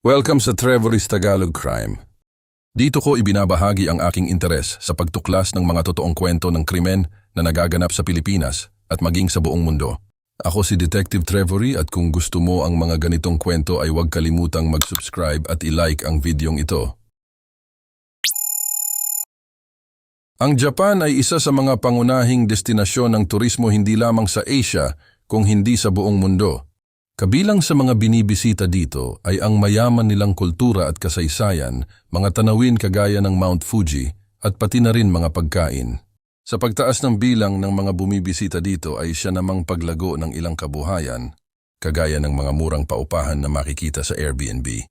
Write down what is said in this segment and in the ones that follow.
Welcome sa Trevor's Tagalog Crime. Dito ko ibinabahagi ang aking interes sa pagtuklas ng mga totoong kwento ng krimen na nagaganap sa Pilipinas at maging sa buong mundo. Ako si Detective Trevory at kung gusto mo ang mga ganitong kwento ay huwag kalimutang mag-subscribe at i-like ang videong ito. Ang Japan ay isa sa mga pangunahing destinasyon ng turismo hindi lamang sa Asia kung hindi sa buong mundo. Kabilang sa mga binibisita dito ay ang mayaman nilang kultura at kasaysayan, mga tanawin kagaya ng Mount Fuji at pati na rin mga pagkain. Sa pagtaas ng bilang ng mga bumibisita dito ay siya namang paglago ng ilang kabuhayan, kagaya ng mga murang paupahan na makikita sa Airbnb.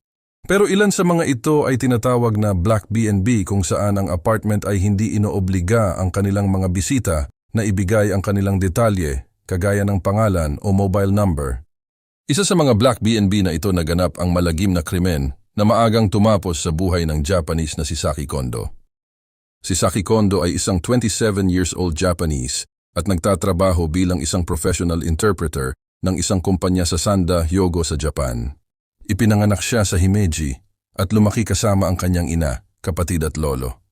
Pero ilan sa mga ito ay tinatawag na Black B&B kung saan ang apartment ay hindi inoobliga ang kanilang mga bisita na ibigay ang kanilang detalye, kagaya ng pangalan o mobile number. Isa sa mga Black B&B na ito naganap ang malagim na krimen na maagang tumapos sa buhay ng Japanese na si Saki Kondo. Si Saki Kondo ay isang 27 years old Japanese at nagtatrabaho bilang isang professional interpreter ng isang kumpanya sa Sanda, Hyogo sa Japan. Ipinanganak siya sa Himeji at lumaki kasama ang kanyang ina, kapatid at lolo.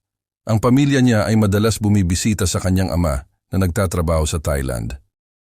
Ang pamilya niya ay madalas bumibisita sa kanyang ama na nagtatrabaho sa Thailand.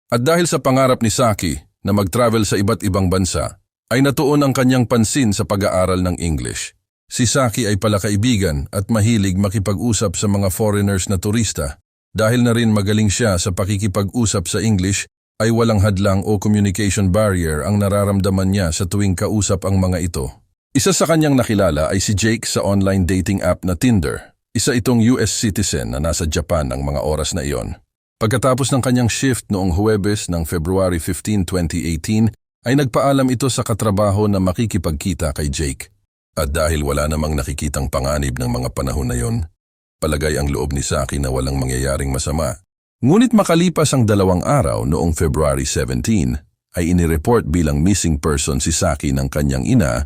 At dahil sa pangarap ni Saki na mag-travel sa iba't ibang bansa, ay natuon ang kanyang pansin sa pag-aaral ng English. Si Saki ay palakaibigan at mahilig makipag-usap sa mga foreigners na turista. Dahil na rin magaling siya sa pakikipag-usap sa English, ay walang hadlang o communication barrier ang nararamdaman niya sa tuwing kausap ang mga ito. Isa sa kanyang nakilala ay si Jake sa online dating app na Tinder. Isa itong US citizen na nasa Japan ang mga oras na iyon. Pagkatapos ng kanyang shift noong Huwebes ng February 15, 2018, ay nagpaalam ito sa katrabaho na makikipagkita kay Jake. At dahil wala namang nakikitang panganib ng mga panahon na yon, palagay ang loob ni Saki na walang mangyayaring masama. Ngunit makalipas ang 2 araw noong February 17, ay inireport bilang missing person si Saki ng kanyang ina.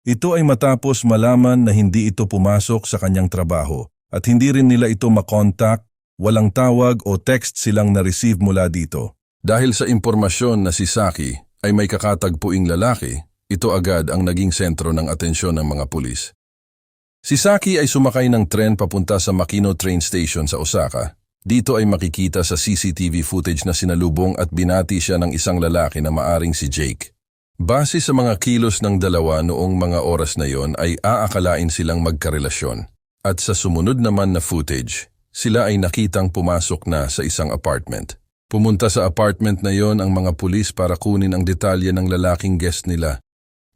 Ito ay matapos malaman na hindi ito pumasok sa kanyang trabaho at hindi rin nila ito makontak. Walang tawag o text silang na-receive mula dito. Dahil sa impormasyon na si Saki ay may kakatagpuing lalaki, ito agad ang naging sentro ng atensyon ng mga pulis. Si Saki ay sumakay ng tren papunta sa Makino Train Station sa Osaka. Dito ay makikita sa CCTV footage na sinalubong at binati siya ng isang lalaki na maaring si Jake. Base sa mga kilos ng dalawa noong mga oras na yon ay aakalain silang magkarelasyon. At sa sumunod naman na footage, sila ay nakitang pumasok na sa isang apartment. Pumunta sa apartment na yon ang mga pulis para kunin ang detalye ng lalaking guest nila.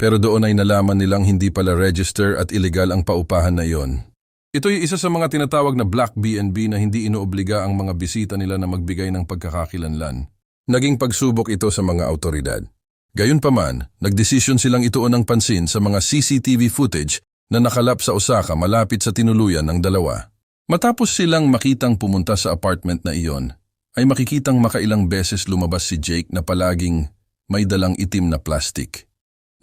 Pero doon ay nalaman nilang hindi pala register at illegal ang paupahan na yon. Ito'y isa sa mga tinatawag na Black B&B na hindi inoobliga ang mga bisita nila na magbigay ng pagkakakilanlan. Naging pagsubok ito sa mga autoridad. Gayunpaman, nagdesisyon silang ituon ng pansin sa mga CCTV footage na nakalap sa Osaka malapit sa tinuluyan ng dalawa. Matapos silang makitang pumunta sa apartment na iyon, ay makikitang makailang beses lumabas si Jake na palaging may dalang itim na plastic.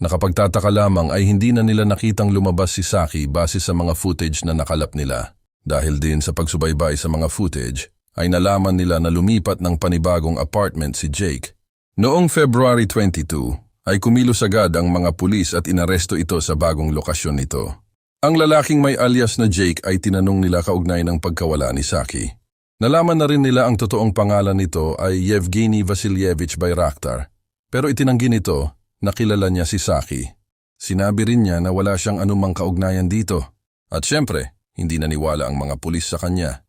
Nakapagtataka lamang ay hindi na nila nakitang lumabas si Saki base sa mga footage na nakalap nila. Dahil din sa pagsubaybay sa mga footage, ay nalaman nila na lumipat ng panibagong apartment si Jake. Noong February 22, ay kumilos agad ang mga pulis at inaresto ito sa bagong lokasyon nito. Ang lalaking may alias na Jake ay tinanong nila kaugnay ng pagkawala ni Saki. Nalaman na rin nila ang totoong pangalan nito ay Yevgeny Vasilyevich Bayraktar, pero itinanggi nito na kilala niya si Saki. Sinabi rin niya na wala siyang anumang kaugnayan dito at syempre, hindi naniwala ang mga pulis sa kanya.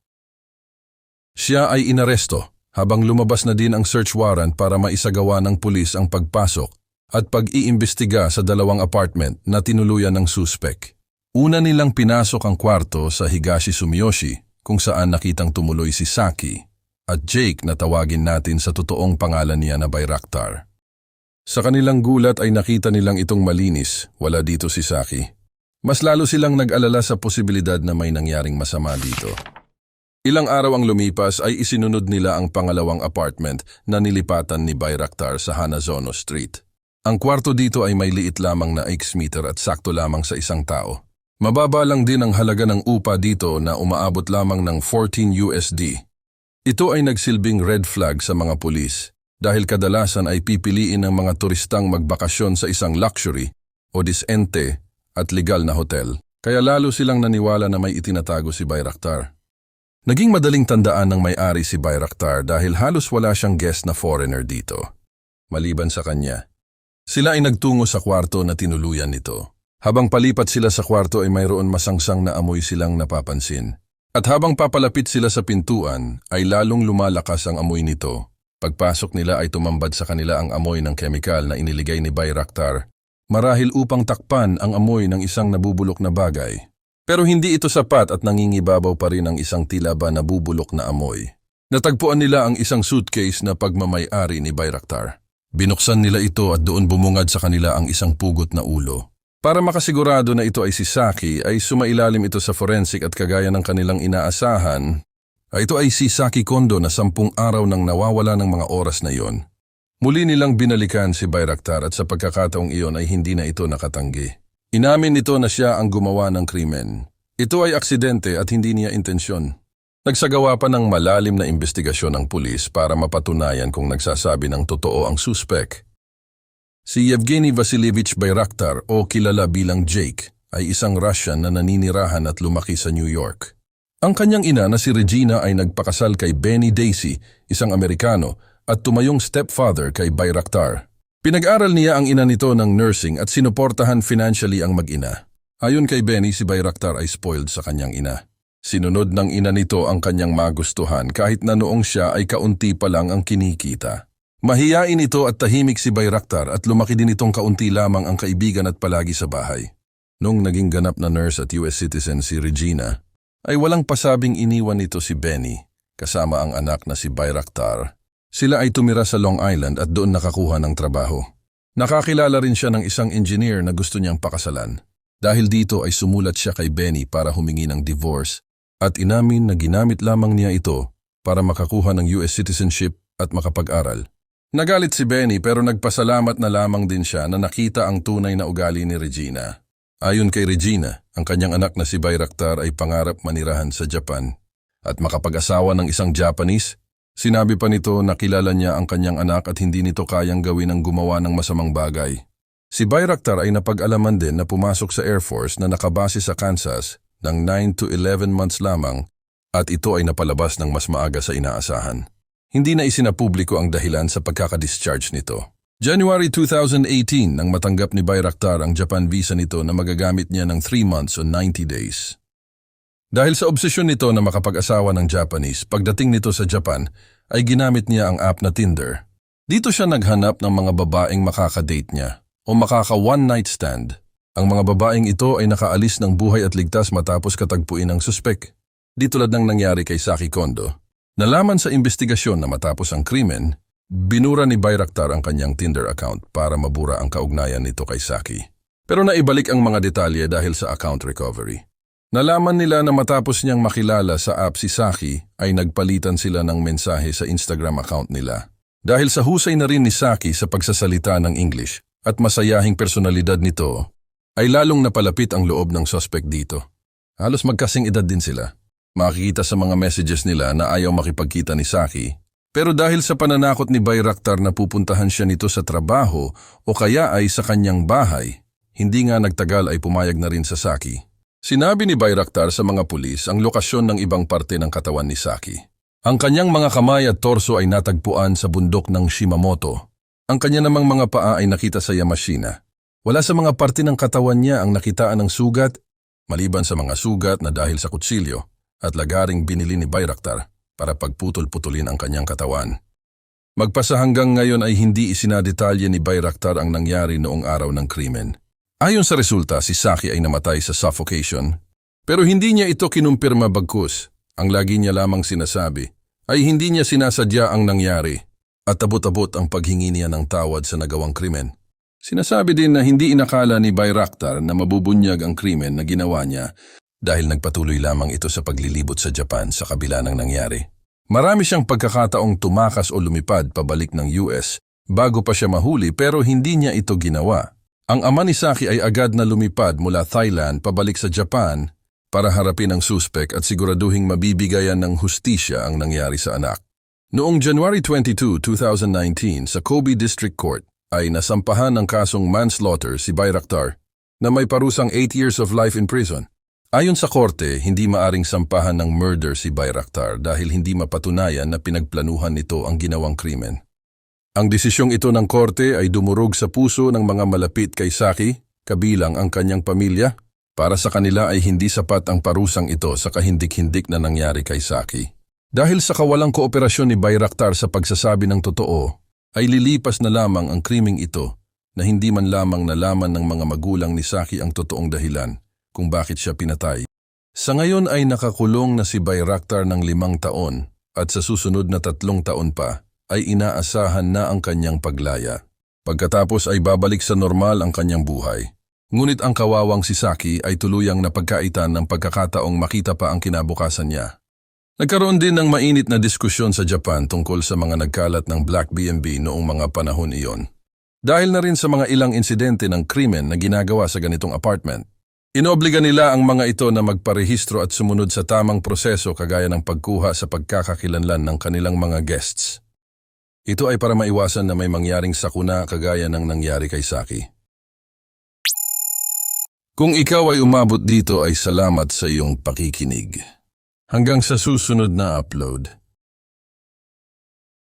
Siya ay inaresto habang lumabas na din ang search warrant para maisagawa ng pulis ang pagpasok at pag-iimbestiga sa 2 apartment na tinuluyan ng suspek. Una nilang pinasok ang kwarto sa Higashi Sumiyoshi kung saan nakitang tumuloy si Saki at Jake na tawagin natin sa totoong pangalan niya na Bayraktar. Sa kanilang gulat ay nakita nilang itong malinis, wala dito si Saki. Mas lalo silang nag-alala sa posibilidad na may nangyaring masama dito. Ilang araw ang lumipas ay isinunod nila ang pangalawang apartment na nilipatan ni Bayraktar sa Hanazono Street. Ang kwarto dito ay may liit lamang na 6 meter at sakto lamang sa isang tao. Mababa lang din ang halaga ng upa dito na umaabot lamang ng 14 USD. Ito ay nagsilbing red flag sa mga pulis dahil kadalasan ay pipiliin ng mga turistang magbakasyon sa isang luxury o disente at legal na hotel. Kaya lalo silang naniwala na may itinatago si Bayraktar. Naging madaling tandaan ng may-ari si Bayraktar dahil halos wala siyang guest na foreigner dito. Maliban sa kanya, sila ay nagtungo sa kwarto na tinuluyan nito. Habang palipat sila sa kwarto ay mayroon masangsang na amoy silang napapansin. At habang papalapit sila sa pintuan ay lalong lumalakas ang amoy nito. Pagpasok nila ay tumambad sa kanila ang amoy ng kemikal na iniligay ni Bayraktar, marahil upang takpan ang amoy ng isang nabubulok na bagay. Pero hindi ito sapat at nangingibabaw pa rin ang isang tila ba nabubulok na amoy. Natagpuan nila ang isang suitcase na pagmamay-ari ni Bayraktar. Binuksan nila ito at doon bumungad sa kanila ang isang pugot na ulo. Para makasigurado na ito ay si Saki ay sumailalim ito sa forensic at kagaya ng kanilang inaasahan, ito ay si Saki Kondo na 10 araw nang nawawala ng mga oras na iyon. Muli nilang binalikan si Bayraktar at sa pagkakataong iyon ay hindi na ito nakatanggi. Inamin nito na siya ang gumawa ng krimen. Ito ay aksidente at hindi niya intensyon. Nagsagawa pa ng malalim na investigasyon ang pulis para mapatunayan kung nagsasabi ng totoo ang suspek. Si Yevgeny Vasilievich Bayraktar o kilala bilang Jake ay isang Russian na naninirahan at lumaki sa New York. Ang kanyang ina na si Regina ay nagpakasal kay Benny Daisy, isang Amerikano, at tumayong stepfather kay Bayraktar. Pinag-aral niya ang ina nito ng nursing at sinuportahan financially ang mag-ina. Ayon kay Benny, si Bayraktar ay spoiled sa kanyang ina. Sinunod ng ina nito ang kanyang magustuhan kahit na noong siya ay kaunti pa lang ang kinikita. Mahiyain ito at tahimik si Bayraktar at lumaki din itong kaunti lamang ang kaibigan at palagi sa bahay. Nung naging ganap na nurse at US citizen si Regina, ay walang pasabing iniwan nito si Benny, kasama ang anak na si Bayraktar. Sila ay tumira sa Long Island at doon nakakuha ng trabaho. Nakakilala rin siya ng isang engineer na gusto niyang pakasalan. Dahil dito ay sumulat siya kay Benny para humingi ng divorce at inamin na ginamit lamang niya ito para makakuha ng US citizenship at makapag-aral. Nagalit si Benny pero nagpasalamat na lamang din siya na nakita ang tunay na ugali ni Regina. Ayon kay Regina, ang kanyang anak na si Bayraktar ay pangarap manirahan sa Japan at makapag-asawa ng isang Japanese. Sinabi pa nito na kilala niya ang kanyang anak at hindi nito kayang gawin ang gumawa ng masamang bagay. Si Bayraktar ay napag-alaman din na pumasok sa Air Force na nakabase sa Kansas ng 9 to 11 months lamang at ito ay napalabas ng mas maaga sa inaasahan. Hindi na isinapubliko ang dahilan sa pagkakadischarge nito. January 2018 nang matanggap ni Bayraktar ang Japan visa nito na magagamit niya ng 3 months o 90 days. Dahil sa obsesyon nito na makapag-asawa ng Japanese, pagdating nito sa Japan ay ginamit niya ang app na Tinder. Dito siya naghanap ng mga babaeng makakadate niya o makaka one night stand. Ang mga babaeng ito ay nakaalis ng buhay at ligtas matapos katagpuin ng suspek. Di tulad ng nangyari kay Saki Kondo. Nalaman sa investigasyon na matapos ang krimen, binura ni Bayraktar ang kanyang Tinder account para mabura ang kaugnayan nito kay Saki. Pero naibalik ang mga detalye dahil sa account recovery. Nalaman nila na matapos niyang makilala sa app si Saki ay nagpalitan sila ng mensahe sa Instagram account nila. Dahil sa husay na rin ni Saki sa pagsasalita ng English at masayahing personalidad nito, ay lalong napalapit ang loob ng suspect dito. Halos magkasing edad din sila. Makikita sa mga messages nila na ayaw makipagkita ni Saki. Pero dahil sa pananakot ni Bayraktar na pupuntahan siya nito sa trabaho o kaya ay sa kanyang bahay, hindi nga nagtagal ay pumayag na rin sa Saki. Sinabi ni Bayraktar sa mga pulis ang lokasyon ng ibang parte ng katawan ni Saki. Ang kanyang mga kamay at torso ay natagpuan sa bundok ng Shimamoto. Ang kanya namang mga paa ay nakita sa Yamashina. Wala sa mga parte ng katawan niya ang nakitaan ng sugat, maliban sa mga sugat na dahil sa kutsilyo at lagaring binili ni Bayraktar para pagputol-putulin ang kanyang katawan. Magpasa hanggang ngayon ay hindi isinadetalye ni Bayraktar ang nangyari noong araw ng krimen. Ayon sa resulta, si Saki ay namatay sa suffocation. Pero hindi niya ito kinumpirma bagkus. Ang lagi niya lamang sinasabi ay hindi niya sinasadya ang nangyari at abot-abot ang paghingi niya ng tawad sa nagawang krimen. Sinasabi din na hindi inakala ni Bayraktar na mabubunyag ang krimen na ginawa niya dahil nagpatuloy lamang ito sa paglilibot sa Japan sa kabila ng nangyari. Marami siyang pagkakataong tumakas o lumipad pabalik ng US bago pa siya mahuli pero hindi niya ito ginawa. Ang ama ni Saki ay agad na lumipad mula Thailand pabalik sa Japan para harapin ang suspek at siguraduhing mabibigayan ng hustisya ang nangyari sa anak. Noong January 22, 2019 sa Kobe District Court, ay nasampahan ng kasong manslaughter si Bayraktar na may parusang 8 years of life in prison. Ayon sa korte, hindi maaring sampahan ng murder si Bayraktar dahil hindi mapatunayan na pinagplanuhan nito ang ginawang krimen. Ang desisyong ito ng korte ay dumurog sa puso ng mga malapit kay Saki, kabilang ang kanyang pamilya. Para sa kanila ay hindi sapat ang parusang ito sa kahindik-hindik na nangyari kay Saki. Dahil sa kawalang kooperasyon ni Bayraktar sa pagsasabi ng totoo, ay lilipas na lamang ang krimeng ito na hindi man lamang nalaman ng mga magulang ni Saki ang totoong dahilan kung bakit siya pinatay. Sa ngayon ay nakakulong na si Bayraktar ng 5 taon at sa susunod na 3 taon pa ay inaasahan na ang kanyang paglaya. Pagkatapos ay babalik sa normal ang kanyang buhay. Ngunit ang kawawang si Saki ay tuluyang napagkaitan ng pagkakataong makita pa ang kinabukasan niya. Nagkaroon din ng mainit na diskusyon sa Japan tungkol sa mga nagkalat ng Black B&B noong mga panahon iyon. Dahil na rin sa mga ilang insidente ng krimen na ginagawa sa ganitong apartment, inobliga nila ang mga ito na magparehistro at sumunod sa tamang proseso kagaya ng pagkuha sa pagkakakilanlan ng kanilang mga guests. Ito ay para maiwasan na may mangyaring sakuna kagaya ng nangyari kay Saki. Kung ikaw ay umabot dito ay salamat sa iyong pakikinig. Hanggang sa susunod na upload.